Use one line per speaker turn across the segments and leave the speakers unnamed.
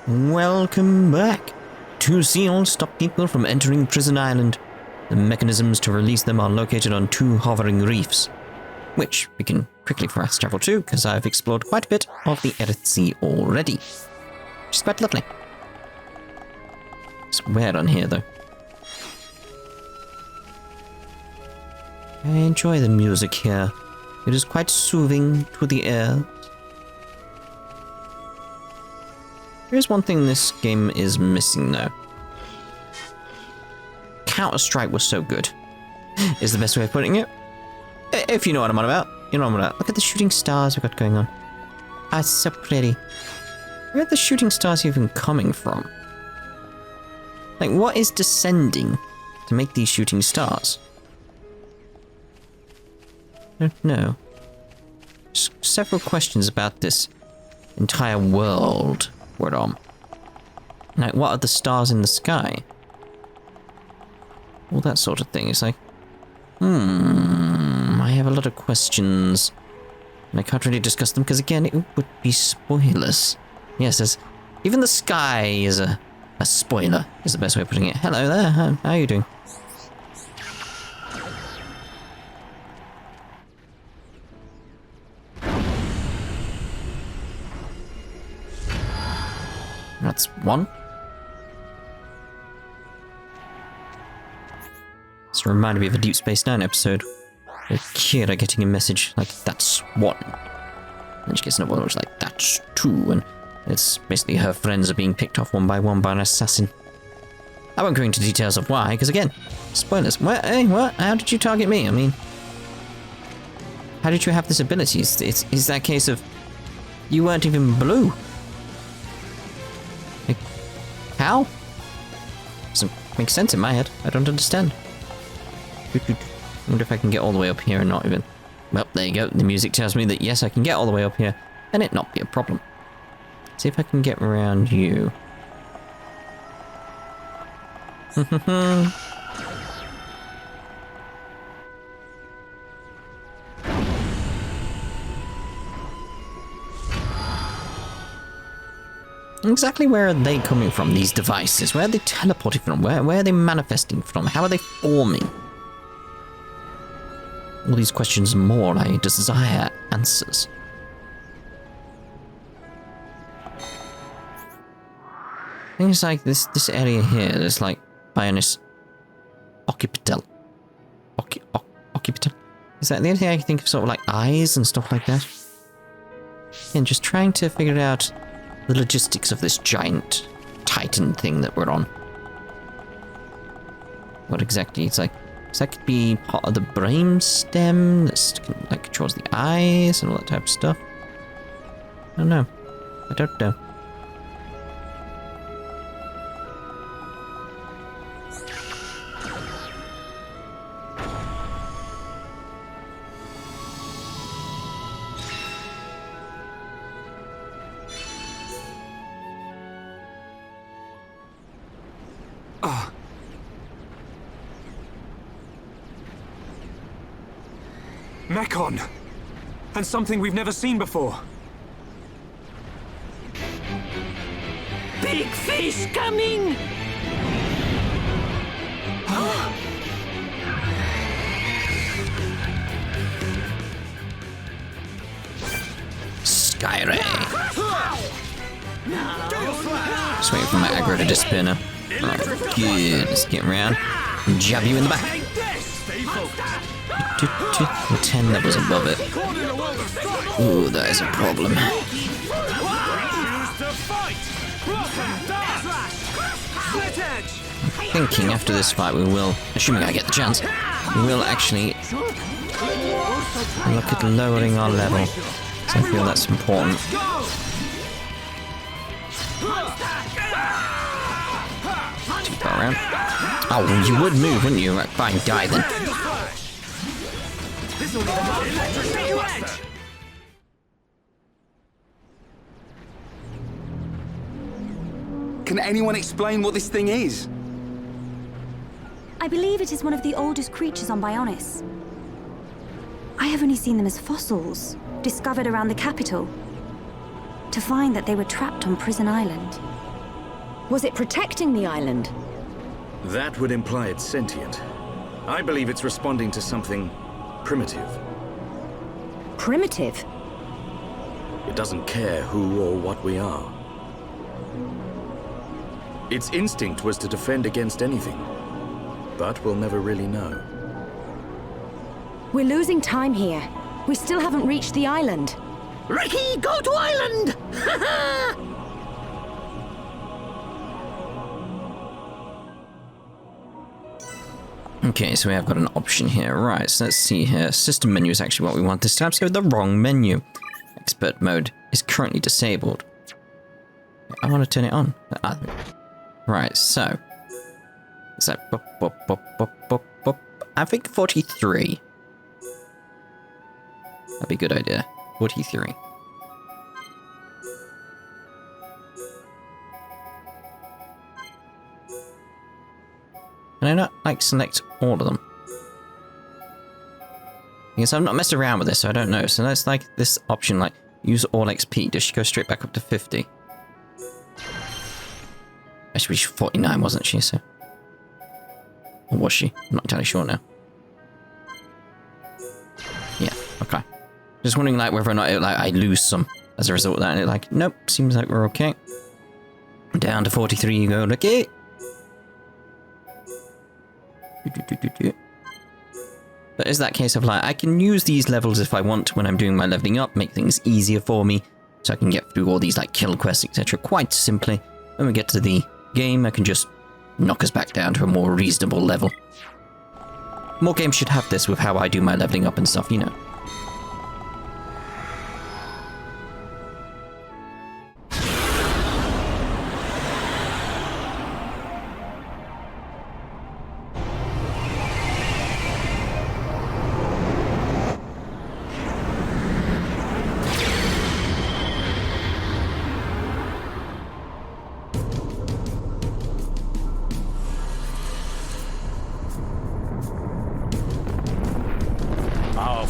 Welcome back. To seal stop people from entering Prison Island. The mechanisms to release them are located on 2 hovering reefs, which we can quickly fast travel to because I've explored quite a bit of the Earth Sea already. Which is quite lovely. It's weird on here though. I enjoy the music here. It is quite soothing to the ear. Here's one thing this game is missing though. Counter-Strike was so good, is the best way of putting it. If you know what I'm on about. You know what I'm on about. Look at the shooting stars we've got going on. Ah, it's so pretty. Where are the shooting stars even coming from? Like, what is descending to make these shooting stars? I don't know. There's several questions about this entire world we're on. Like, what are the stars in the sky? All that sort of thing. It's like, I have a lot of questions. And I can't really discuss them because, again, it would be spoilers. Yes, there's, even the sky is a spoiler, is the best way of putting it. Hello there, how are you doing? That's one. This reminded me of a Deep Space Nine episode. With Kira getting a message like, that's one. And she gets another one which is like, that's two. And it's basically her friends are being picked off one by an assassin. I won't go into details of why, because again, spoilers. What? Hey, what? How did you target me? I mean, how did you have this ability? Is that a case of you weren't even blue? Like, how? Doesn't make sense in my head. I don't understand. I wonder if I can get all the way up here and not even... Well, there you go. The music tells me that yes, I can get all the way up here and it not be a problem. See if I can get around you. Exactly where are they coming from, these devices? Where are they teleporting from? Where are they manifesting from? How are they forming? All these questions and more, I desire answers. Things like this area here, there's like Bionis occipital. Occipital? Is that the only thing I can think of, sort of like eyes and stuff like that? And just trying to figure out the logistics of this giant titan thing that we're on. What exactly? It's like, so that could be part of the brain stem that like controls the eyes and all that type of stuff. I don't know. I don't know.
Mechon! And something we've never seen before.
Big fish coming!
Skyray. Just waiting for my aggro to disappear now. Oh, good. Let's get around and jab you in the back. We're 10 levels above it. Ooh, that is a problem. I'm thinking after this fight we will, assuming I get the chance, we will actually look at lowering our level. So I feel that's important. Go around. Oh, you would move, wouldn't you? Right, fine, die then.
Can anyone explain what this thing is?
I believe it is one of the oldest creatures on Bionis. I have only seen them as fossils, discovered around the capital. To find that they were trapped on Prison Island.
Was it protecting the island?
That would imply it's sentient. I believe it's responding to something primitive.
Primitive?
It doesn't care who or what we are. Its instinct was to defend against anything, but we'll never really know.
We're losing time here. We still haven't reached the island.
Ricky, go to island!
Okay, so we have got an option here. Right, so let's see here. System menu is actually what we want this time, so the wrong menu. Expert mode is currently disabled. I want to turn it on. Right, so. It's like... I think 43. That'd be a good idea. 43. Can I not, like, select all of them? Because I've not messed around with this, so I don't know. So let's, like, this option, like, use all XP. Does she go straight back up to 50? Actually, she's 49, wasn't she? So, or was she? I'm not entirely sure now. Yeah, okay. Just wondering, like, whether or not, like, I lose some as a result of that. And like, nope, seems like we're okay. Down to 43 you go, Lucky. But is that case of like, I can use these levels if I want when I'm doing my leveling up, make things easier for me, so I can get through all these like kill quests, etc. quite simply. When we get to the game, I can just knock us back down to a more reasonable level. More games should have this with how I do my leveling up and stuff, you know.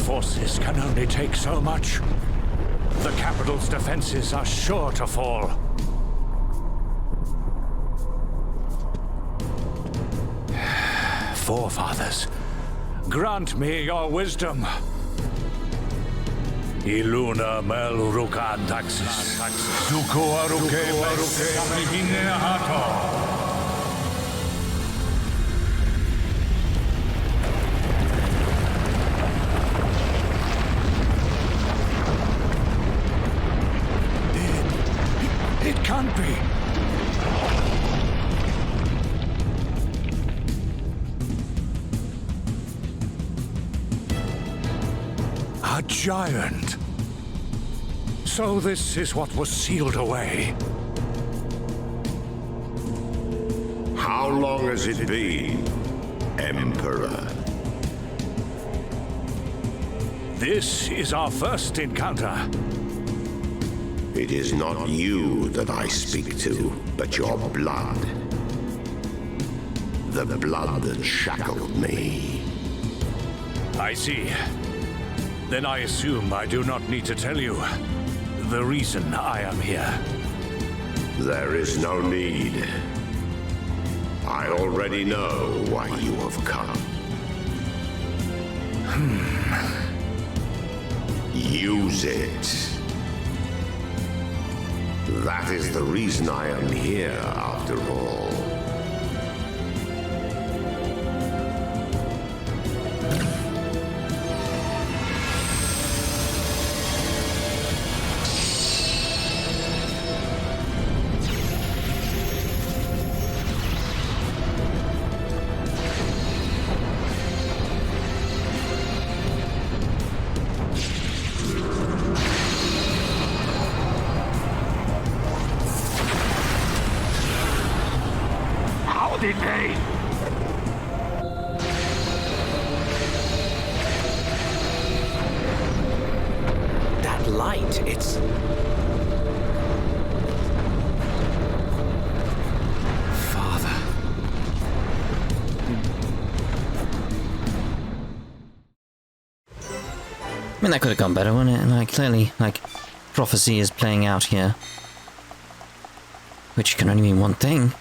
Forces can only take so much. The capital's defenses are sure to fall. Forefathers, grant me your wisdom. Iluna mel rukan taxis. Duko aruke samihine hato. It can't be. A giant. So this is what was sealed away.
How long has it been, Emperor?
This is our first encounter.
It is not you that I speak to, but your blood. The blood that shackled me.
I see. Then I assume I do not need to tell you the reason I am here.
There is no need. I already know why you have come. Use it. That is the reason I am here, after all.
Did they?
That light, it's... Father.
I mean, that could have gone better, wouldn't it? Like, clearly, like, prophecy is playing out here. which can only mean one thing.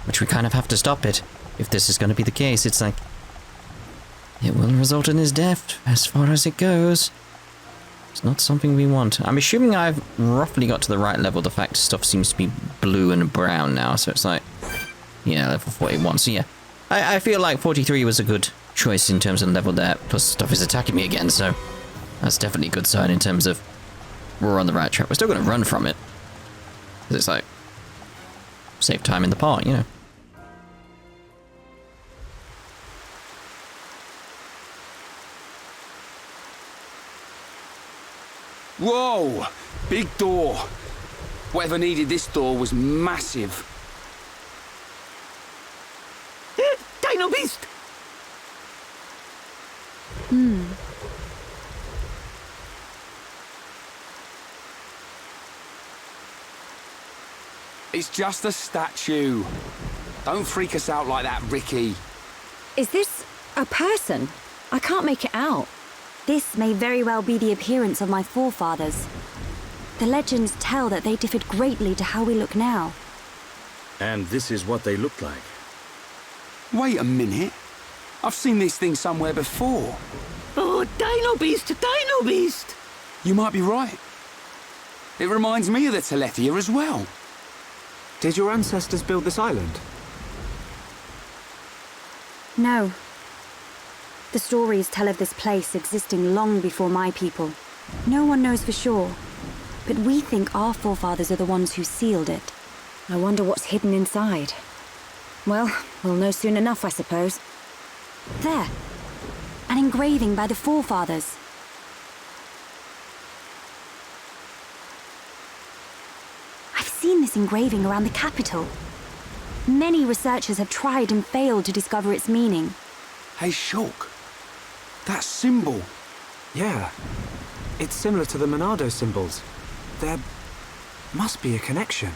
Which we kind of have to stop it. If this is going to be the case, it's like... it will result in his death, as far as it goes. It's not something we want. I'm assuming I've roughly got to the right level. The fact stuff seems to be blue and brown now, so it's like... yeah, level 41. So yeah, I feel like 43 was a good choice in terms of level there. Plus stuff is attacking me again, so... that's definitely a good sign in terms of... we're on the right track. We're still going to run from it. Because it's like... save time in the part, you know.
Whoa! Big door. Whatever needed this door was massive.
Dino Beast!
It's just a statue. Don't freak us out like that, Ricky.
Is this a person? I can't make it out.
This may very well be the appearance of my forefathers. The legends tell that they differed greatly to how we look now.
And this is what they looked like.
Wait a minute. I've seen this thing somewhere before.
Oh, Dino Beast! Dino Beast!
You might be right. It reminds me of the Telethia as well.
Did your ancestors build this island?
No. The stories tell of this place existing long before my people. No one knows for sure, but we think our forefathers are the ones who sealed it.
I wonder what's hidden inside. Well, we'll know soon enough, I suppose.
There. An engraving by the forefathers. I've seen this engraving around the capital. Many researchers have tried and failed to discover its meaning.
Hey, Shulk. That symbol.
Yeah. It's similar to the Monado symbols. There must be a connection.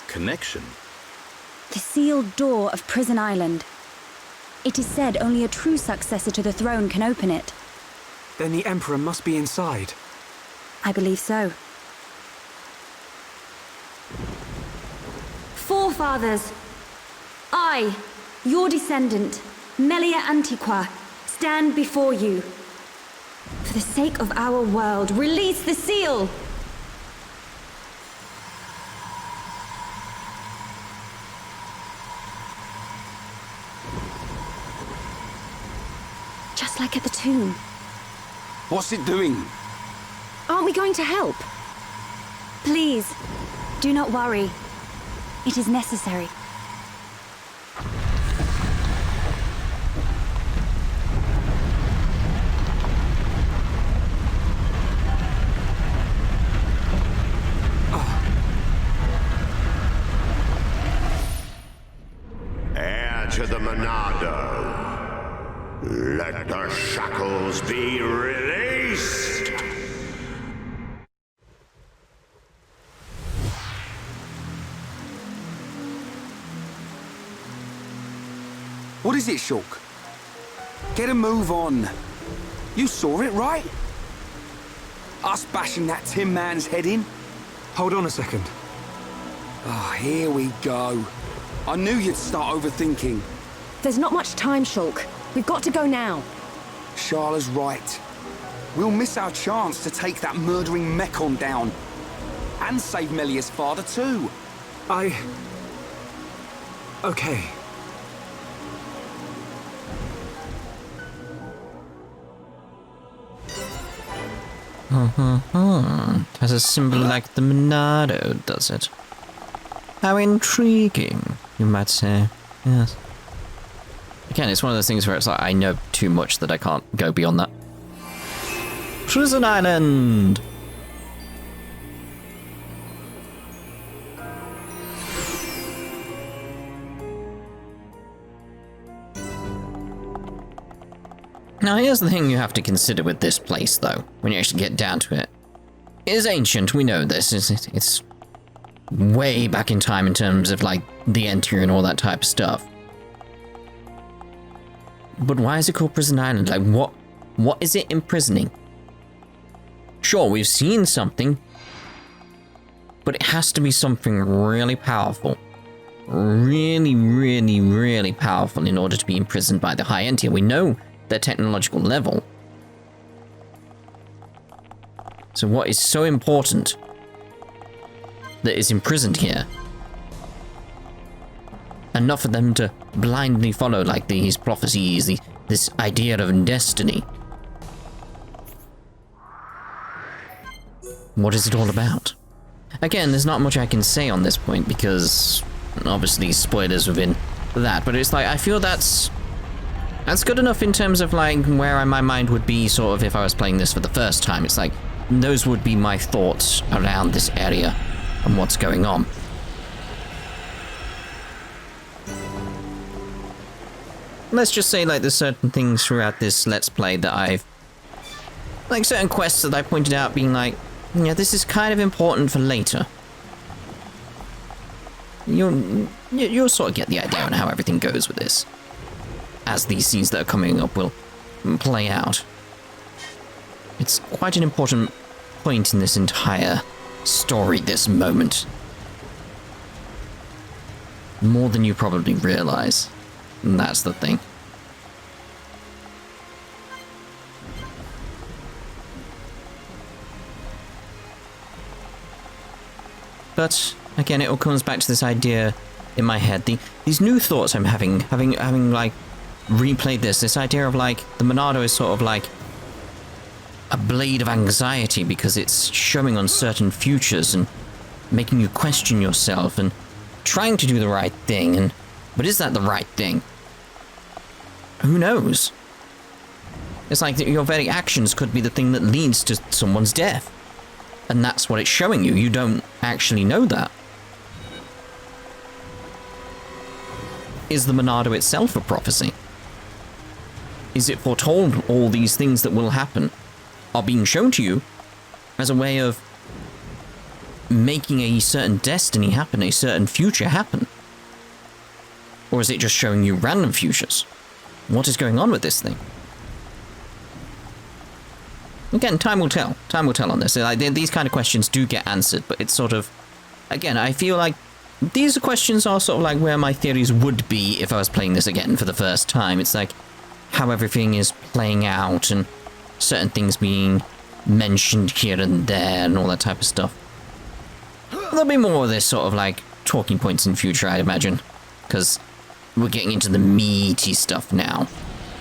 Connection?
The sealed door of Prison Island. It is said only a true successor to the throne can open it.
Then the Emperor must be inside.
I believe so. Forefathers, I, your descendant, Melia Antiqua, stand before you. For the sake of our world, release the seal! Just like at the tomb.
What's it doing?
Aren't we going to help?
Please, do not worry. It is necessary.
Heir to the Monado. Let the shackles be released!
What is it, Shulk? Get a move on. You saw it, right? Us bashing that Tin Man's head in?
Hold on a second.
Oh, here we go. I knew you'd start overthinking.
There's not much time, Shulk. We've got to go now.
Sharla's right. We'll miss our chance to take that murdering Mechon down. And save Melia's father, too.
Okay.
Has a symbol like the Monado, does it? How intriguing, you might say. Yes. Again, it's one of those things where it's like, I know too much that I can't go beyond that. Prison Island! Now here's the thing you have to consider with this place, though, when you actually get down to it. It is ancient, we know this. It's way back in time in terms of, like, the Enter and all that type of stuff. But why is it called Prison Island? Like, what is it imprisoning? Sure, we've seen something. but it has to be something really powerful. Really, really, really powerful in order to be imprisoned by the High End here. We know their technological level. So what is so important that is imprisoned here? Enough for them to blindly follow like these prophecies, this idea of destiny. What is it all about? Again, there's not much I can say on this point because obviously spoilers within that, but it's like I feel that's good enough in terms of like where my mind would be sort of if I was playing this for the first time. It's like those would be my thoughts around this area and what's going on. Let's just say like there's certain things throughout this Let's Play that I've like certain quests that I pointed out being like, yeah, this is kind of important for later. You'll sort of get the idea on how everything goes with this, as these scenes that are coming up will play out. It's quite an important point in this entire story, this moment. More than you probably realize. And that's the thing. But again, it all comes back to this idea in my head. These new thoughts I'm having like replayed this idea of like the Monado is sort of like a blade of anxiety because it's showing uncertain futures and making you question yourself and trying to do the right thing. But is that the right thing? Who knows? It's like your very actions could be the thing that leads to someone's death. And that's what it's showing you. You don't actually know that. Is the Monado itself a prophecy? Is it foretold all these things that will happen are being shown to you as a way of making a certain destiny happen, a certain future happen? Or is it just showing you random futures? What is going on with this thing? Again, time will tell. Time will tell on this. Like, these kind of questions do get answered, but it's sort of... Again, I feel like these questions are sort of like where my theories would be if I was playing this again for the first time. It's like how everything is playing out and certain things being mentioned here and there and all that type of stuff. There'll be more of this sort of like talking points in future, I'd imagine. Because we're getting into the meaty stuff now.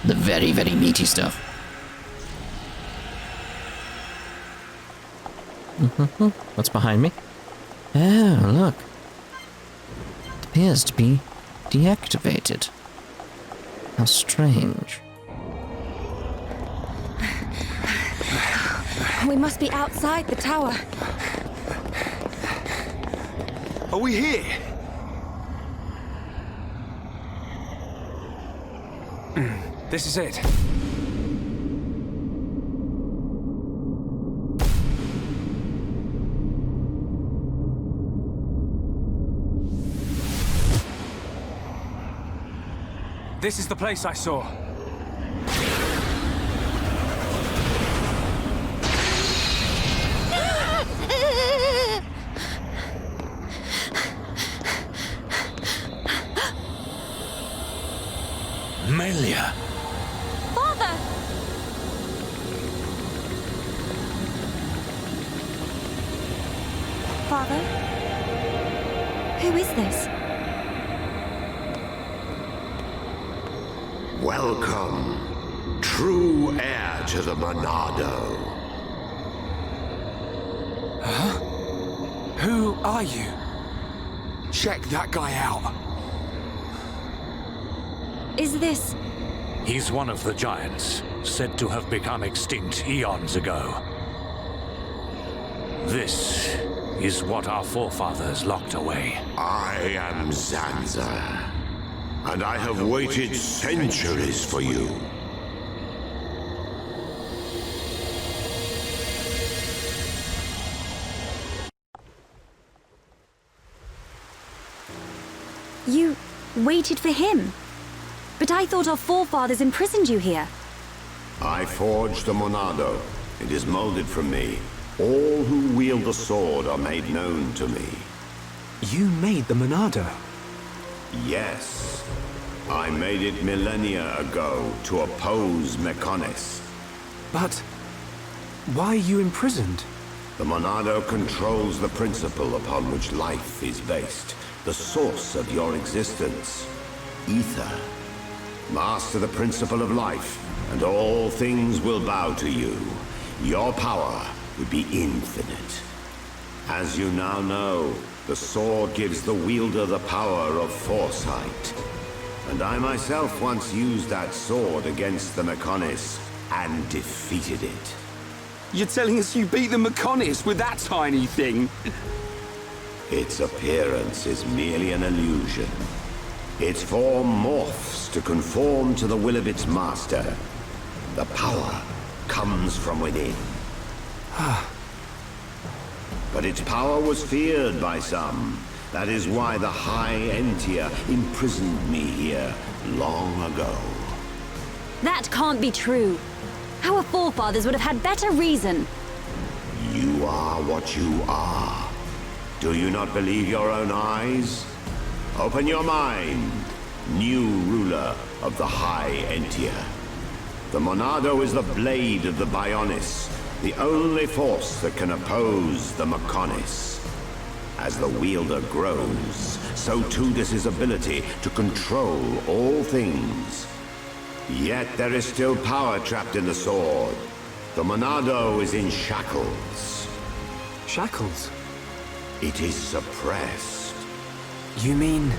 The very, very meaty stuff. What's behind me? Oh, look. It appears to be deactivated. How strange.
We must be outside the tower.
Are we here?
This is it. This is the place I saw.
Melia.
Father! Father? Who is this?
Welcome, true heir to the Monado.
Huh? Who are you?
Check that guy out.
Is this...
He's one of the giants, said to have become extinct eons ago. This is what our forefathers locked away.
I am Zanza, and I have waited centuries for you.
You waited for him? But I thought our forefathers imprisoned you here.
I forged the Monado. It is molded from me. All who wield the sword are made known to me.
You made the Monado.
Yes. I made it millennia ago to oppose Mechonis.
But why are you imprisoned?
The Monado controls the principle upon which life is based, the source of your existence, ether. Master the principle of life, and all things will bow to you. Your power would be infinite. As you now know, the sword gives the wielder the power of Foresight. And I myself once used that sword against the Mechonis and defeated it.
You're telling us you beat the Mechonis with that tiny thing?
Its appearance is merely an illusion. Its form morphs to conform to the will of its master. The power comes from within. But its power was feared by some. That is why the High Entia imprisoned me here long ago.
That can't be true. Our forefathers would have had better reason.
You are what you are. Do you not believe your own eyes? Open your mind, new ruler of the High Entia. The Monado is the blade of the Bionis, the only force that can oppose the Mechonis. As the wielder grows, so too does his ability to control all things. Yet there is still power trapped in the sword. The Monado is in shackles.
Shackles?
It is suppressed.
You mean...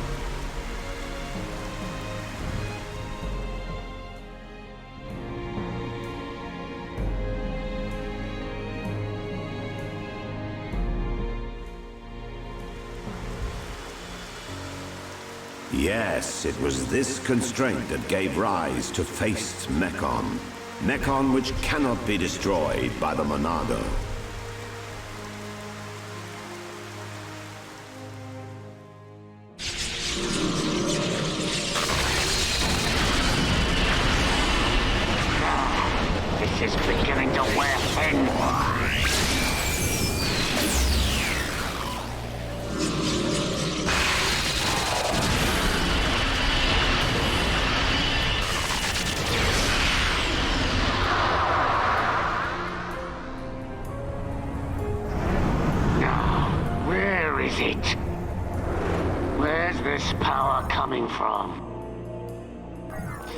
Yes, it was this constraint that gave rise to faced Mechon. Mechon which cannot be destroyed by the Monado.
This is beginning to wear thin. Where's this power coming from?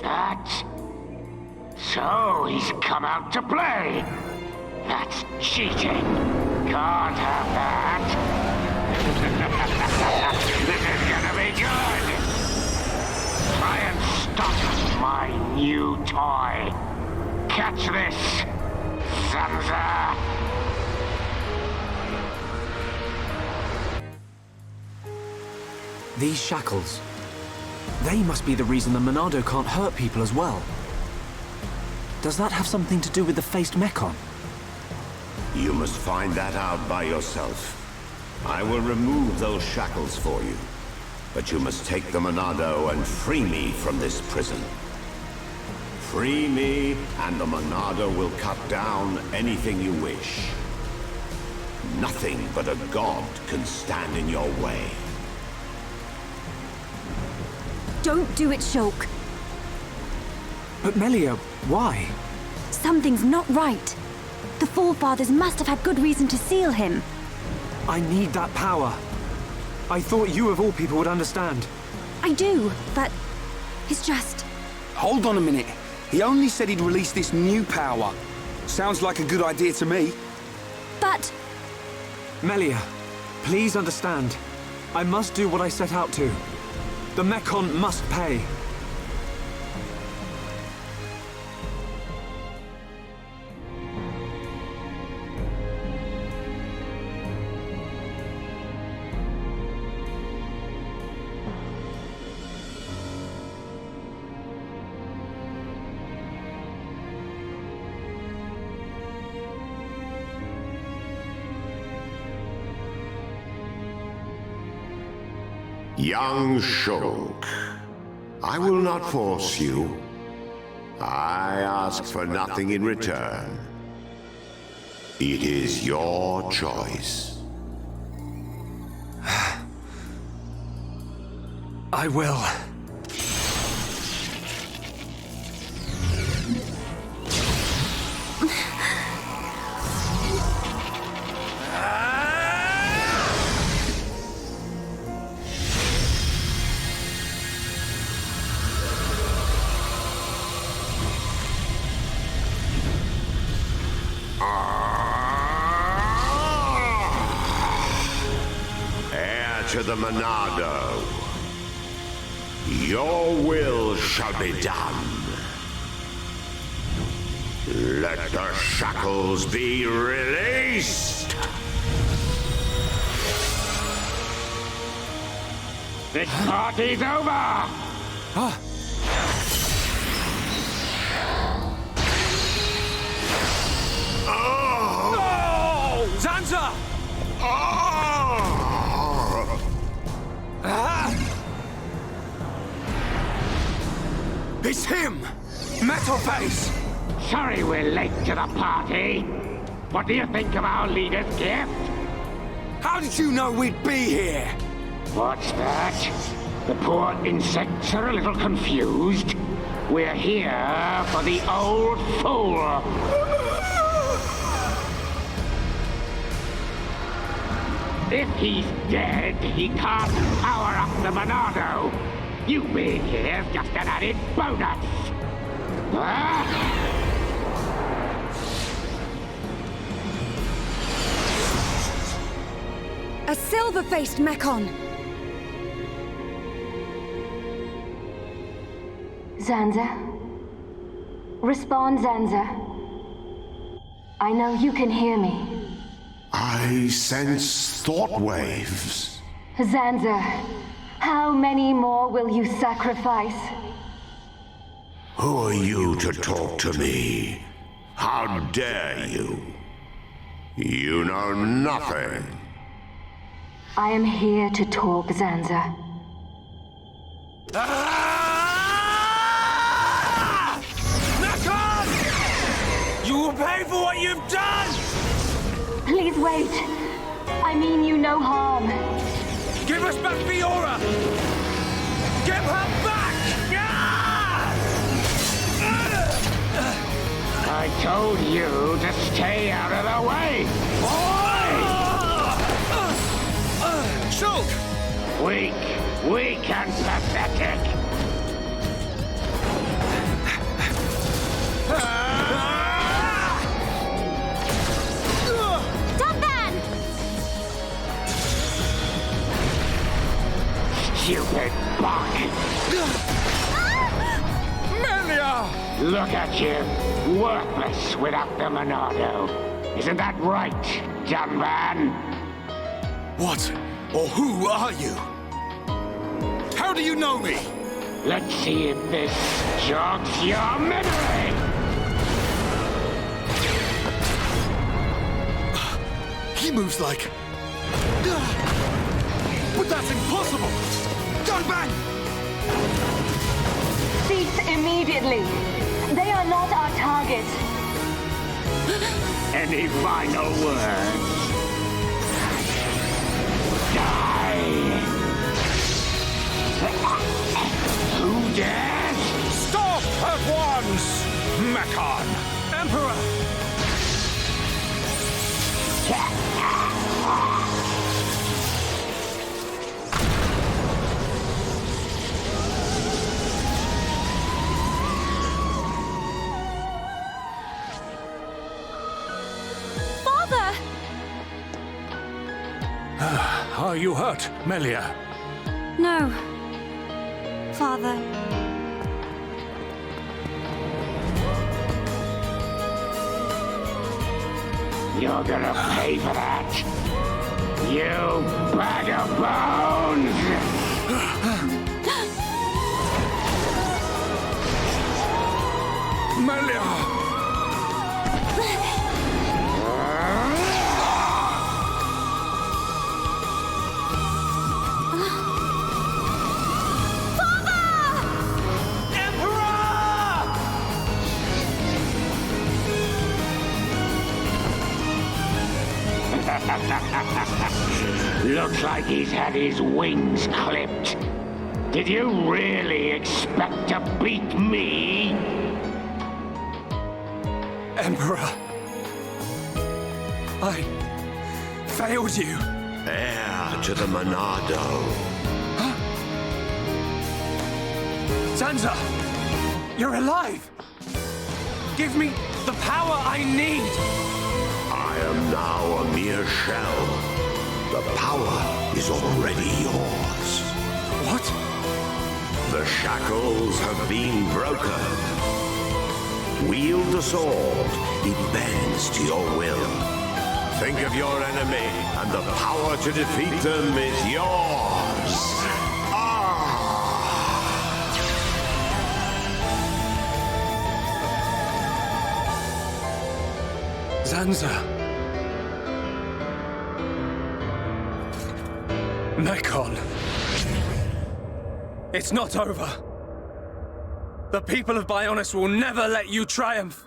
That? So he's come out to play. That's cheating. Can't have that. This is gonna be good. Try and stop my new toy. Catch this, Sansa.
These shackles, they must be the reason the Monado can't hurt people as well. Does that have something to do with the faced Mechon?
You must find that out by yourself. I will remove those shackles for you. But you must take the Monado and free me from this prison. Free me, and the Monado will cut down anything you wish. Nothing but a god can stand in your way.
Don't do it, Shulk.
But Melia, why?
Something's not right. The forefathers must have had good reason to seal him.
I need that power. I thought you of all people would understand.
I do, but it's just...
Hold on a minute. He only said he'd release this new power. Sounds like a good idea to me.
But...
Melia, please understand. I must do what I set out to. The Mechon must pay.
Young Shulk, I will not force you. I ask for nothing in return. It is your choice.
I will.
Heir to the Monado. Your will shall be done. Let the shackles be released!
This party's over!
No! Zanza! It's him! Metal Face!
Sorry we're late to the party. What do you think of our leader's gift?
How did you know we'd be here?
What's that? The poor insects are a little confused. We're here for the old fool. If he's dead, he can't power up the Monado. You being here's just an added bonus.
A silver-faced Mechon!
Zanza? Respond, Zanza. I know you can hear me.
I sense thought waves.
Zanza, how many more will you sacrifice?
Who are you to talk to me? How dare you? You know nothing.
I am here to talk, Zanza.
Mechon! You will pay for what you've done!
Please wait. I mean you no harm.
Give us back Fiora! Give her back!
I told you to stay out of the way!
Shulk!
Weak and pathetic!
Dunban!
Stupid buck!
Melia!
Look at you, worthless without the Monado. Isn't that right, Dunban?
What or who are you? How do you know me?
Let's see if this jogs your memory!
He moves like... But that's impossible! Dunban!
Cease immediately. They are not our target.
Any final words? Die! Who dares?
Stop at once! Mechon! Emperor!
Father!
Are you hurt, Melia?
No. Father.
You're gonna pay for that. You bag of bones!
Melia!
Looks like he's had his wings clipped. Did you really expect to beat me?
Emperor. I failed you.
Heir to the Monado.
Sansa! You're alive! Give me the power I need!
I am now a mere shell. The power is already yours.
What?
The shackles have been broken. Wield the sword. It bends to your will. Think of your enemy, and the power to defeat them is yours.
Sansa. Mechon. It's not over. The people of Bionis will never let you triumph.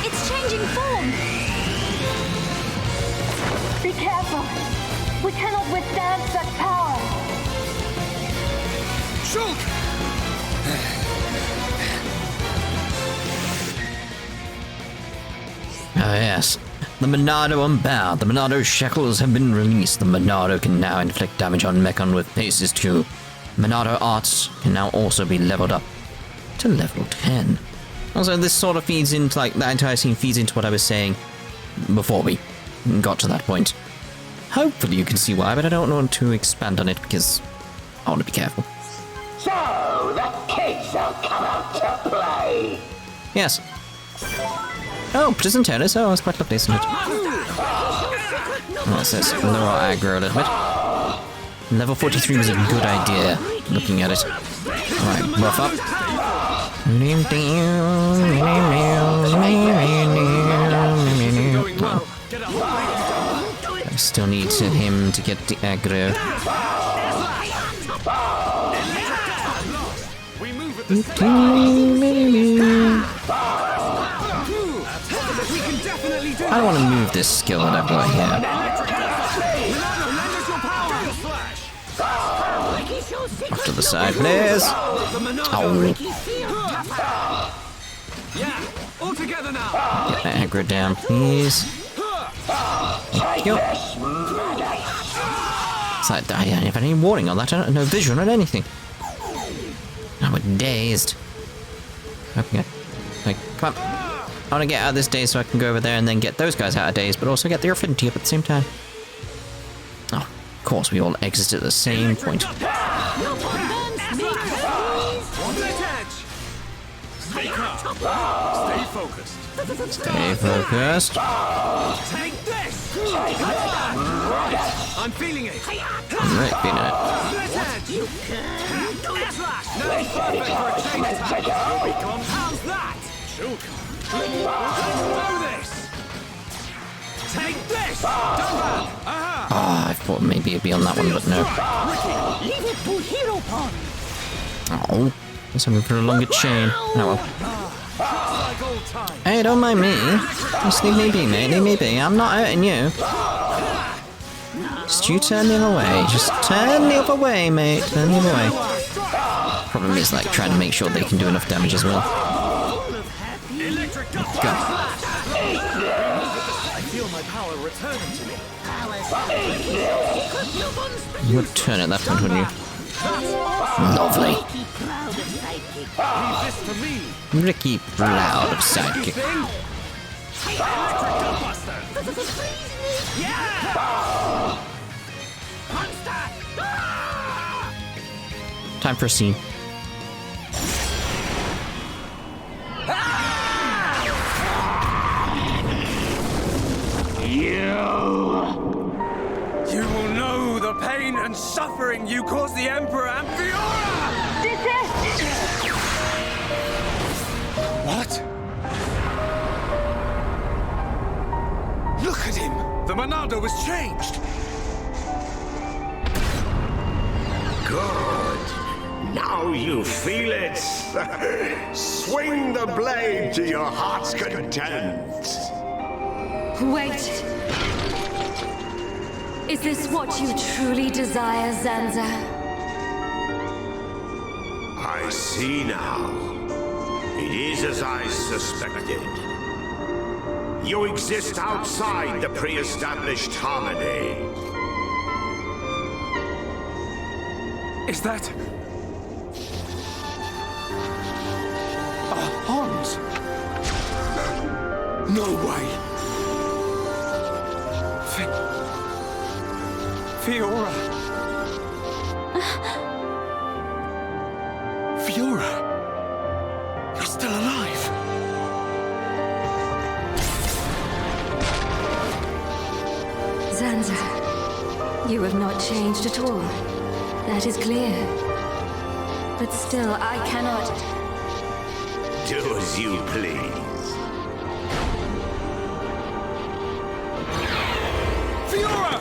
It's changing form!
Be careful. We cannot withstand such power.
Shulk!
Ah, yes. The Monado unbound. The Monado shackles have been released. The Monado can now inflict damage on Mechon with paces too. Monado arts can now also be leveled up to level 10. Also, this sort of feeds into, like, that entire scene feeds into what I was saying before we got to that point. Hopefully you can see why, but I don't want to expand on it because I want to be careful.
So, the kids have come out to play.
Yes. Oh, prison terrace. Oh, that's quite lovely, isn't it? What's this? Lower aggro a little bit. Level 43 was a good idea, looking at it. Alright, buff up. I still need him to get the aggro. I don't want to move this skill that I've got here. Off to the side, please. Oh. Get that aggro down, please. Thank you. It's like, I don't have any warning on that. I don't no vision on anything. I'm dazed. Okay. Like, come on. I want to get out of this daze so I can go over there and then get those guys out of daze, but also get the affinity up at the same time. Oh, of course, we all exit at the same point.
Stay focused.
Stay focused.
Take this! I'm feeling it.
I'm right feeling it.
Perfect for a chain attack. How's that? Shulk. Do this. Take this. Dunban.
Oh, I thought maybe it'd be on that one, but no.
Leave it to Hero Pawn.
Oh, guess I'm going for a longer chain. Oh well. Hey, don't mind me. Just leave me be, mate. Leave me be. I'm not hurting you. Just you turn the other way. Just turn the other way, mate. Turn the other way. Problem is, like, trying to make sure they can do enough damage as well. Go.
I feel my power returning to me.
You would turn at that point, wouldn't you? Lovely.
Leave this to me.
Ricky Proud of Sidekick. Time for a scene.
You will know the pain and suffering you caused the Emperor and Fiora!
Desist!
What? Look at him! The Monado was changed!
Good. you feel it? Swing the blade to your heart's content.
Wait. Is this what you truly desire, Zanza?
I see now. It is as I suspected. You exist outside the pre-established harmony.
Is that... Hans? No way! Fiora! Fiora! You're still alive!
Zanza, you have not changed at all. That is clear. But still, I cannot...
Do as you please.
Fiora!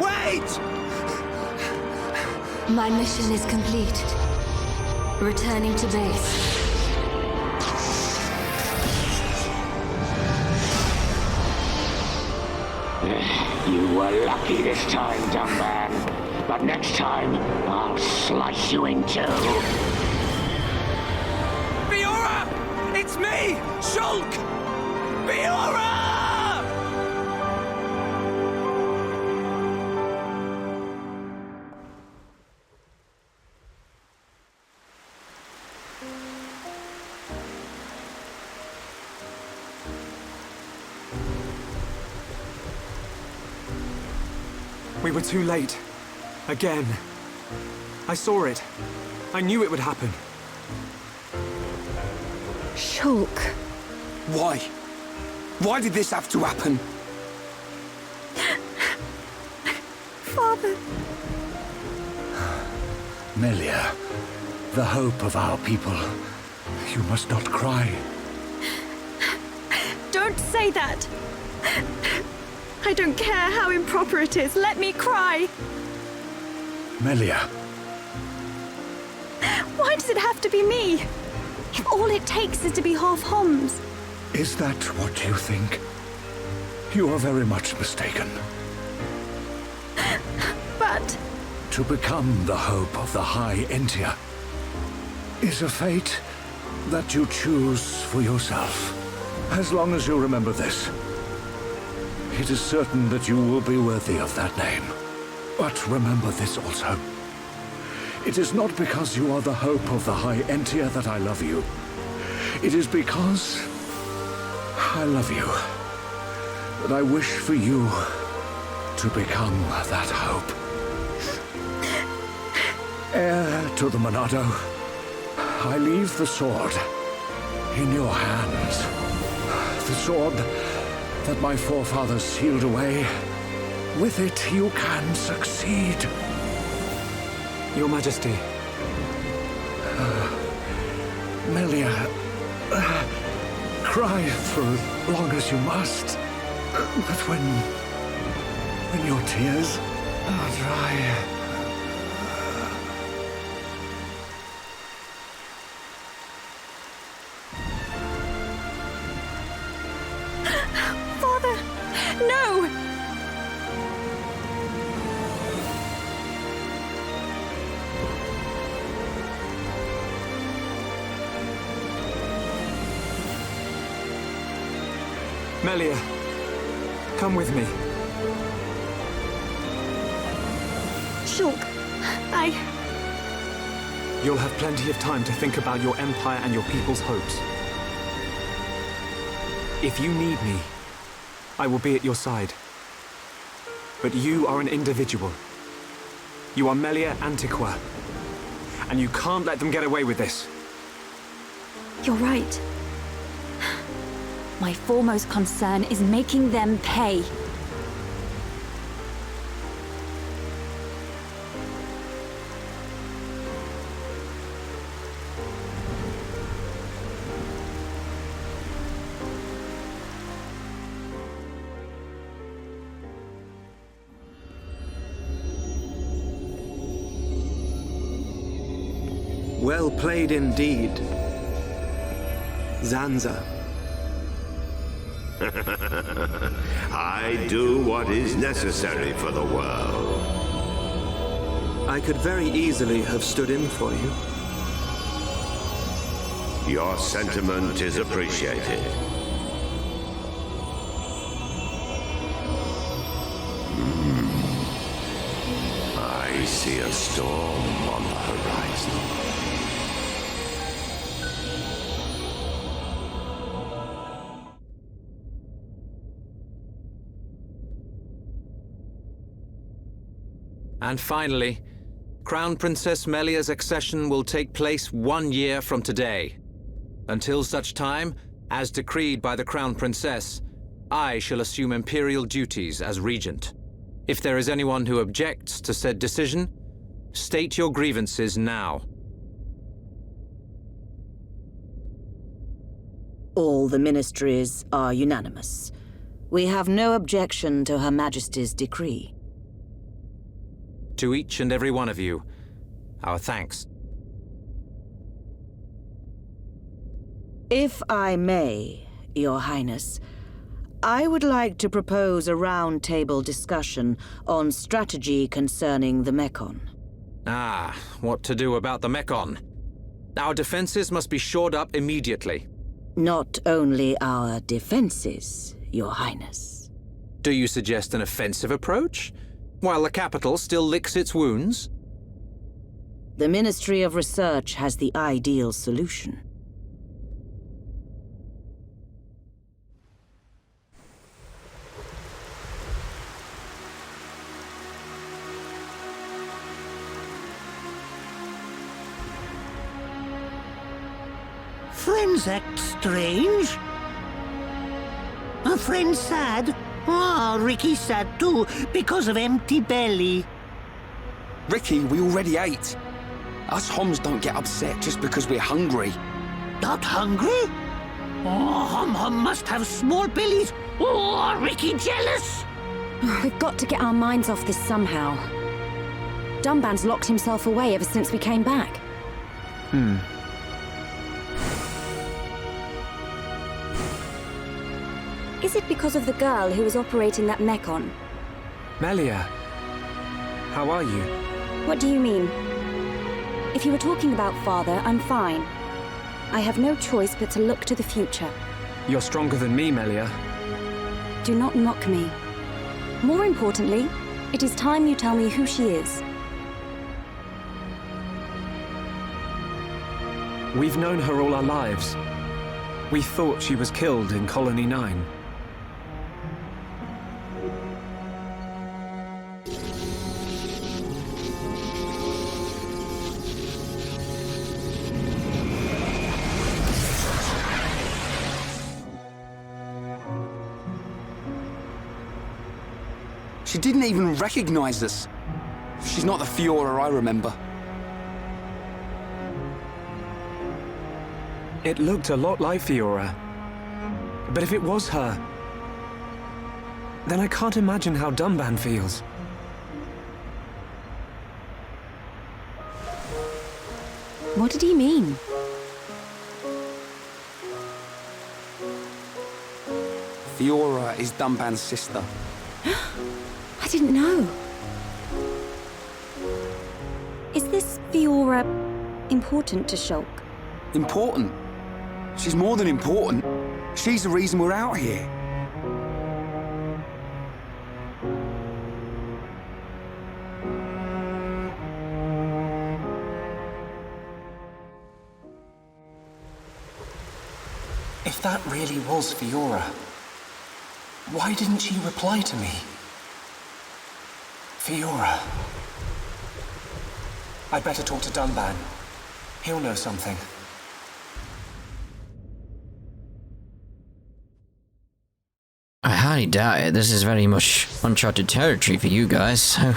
Wait!
My mission is complete. Returning to base.
You were lucky this time, Dunban. But next time, I'll slice you in two.
Fiora! It's me! Shulk! Fiora! We were too late. Again. I saw it. I knew it would happen.
Shulk.
Why? Why did this have to happen?
Father.
Melia, the hope of our people. You must not cry.
Don't say that. I don't care how improper it is. Let me cry.
Melia.
Why does it have to be me? If all it takes is to be half Homs.
Is that what you think? You are very much mistaken.
But...
To become the hope of the High Entia is a fate that you choose for yourself. As long as you remember this, it is certain that you will be worthy of that name. But remember this also. It is not because you are the hope of the High Entia that I love you. It is because I love you that I wish for you to become that hope. Heir to the Monado, I leave the sword in your hands. The sword that my forefathers sealed away. With it, you can succeed.
Your Majesty.
Melia, cry for as long as you must. But when your tears are dry...
No!
Melia, come with me.
Shulk,
You'll have plenty of time to think about your empire and your people's hopes. If you need me, I will be at your side. But you are an individual. You are Melia Antiqua. And you can't let them get away with this.
You're right. My foremost concern is making them pay.
Well played indeed. Zanza.
I do what is necessary for the world.
I could very easily have stood in for you.
Your sentiment is appreciated. I see a storm on the horizon.
And finally, Crown Princess Melia's accession will take place 1 year from today. Until such time, as decreed by the Crown Princess, I shall assume imperial duties as regent. If there is anyone who objects to said decision, state your grievances now.
All the ministries are unanimous. We have no objection to Her Majesty's decree.
To each and every one of you, our thanks.
If I may, Your Highness, I would like to propose a round-table discussion on strategy concerning the Mechon.
Ah, what to do about the Mechon? Our defenses must be shored up immediately.
Not only our defenses, Your Highness.
Do you suggest an offensive approach, while the capital still licks its wounds?
The Ministry of Research has the ideal solution.
Friends act strange. Are friends sad? Ah, Ricky's sad too, because of empty belly.
Ricky, we already ate. Us Homs don't get upset just because we're hungry.
Not hungry? Oh, Hom must have small bellies. Oh, are Ricky jealous?
We've got to get our minds off this somehow. Dunban's locked himself away ever since we came back. Is it because of the girl who was operating that Mechon?
Melia, how are you?
What do you mean? If you were talking about father, I'm fine. I have no choice but to look to the future.
You're stronger than me, Melia.
Do not mock me. More importantly, it is time you tell me who she is.
We've known her all our lives. We thought she was killed in Colony 9.
She didn't even recognize us. She's not the Fiora I remember.
It looked a lot like Fiora. But if it was her, then I can't imagine how Dunban feels.
What did he mean?
Fiora is Dunban's sister.
I didn't know. Is this Fiora important to Shulk?
Important? She's more than important. She's the reason we're out here.
If that really was Fiora, why didn't she reply to me? Fiora. I'd better talk to Dunban. He'll know something.
I highly doubt it. This is very much uncharted territory for you guys, so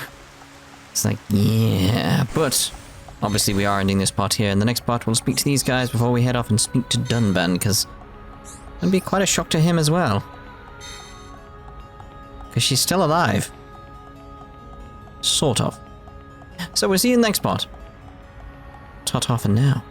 it's like, yeah. But obviously we are ending this part here. In the next part we'll speak to these guys before we head off and speak to Dunban, because it'll be quite a shock to him as well. Because she's still alive. Sort of. So we'll see you in the next part. Ta-ta for now.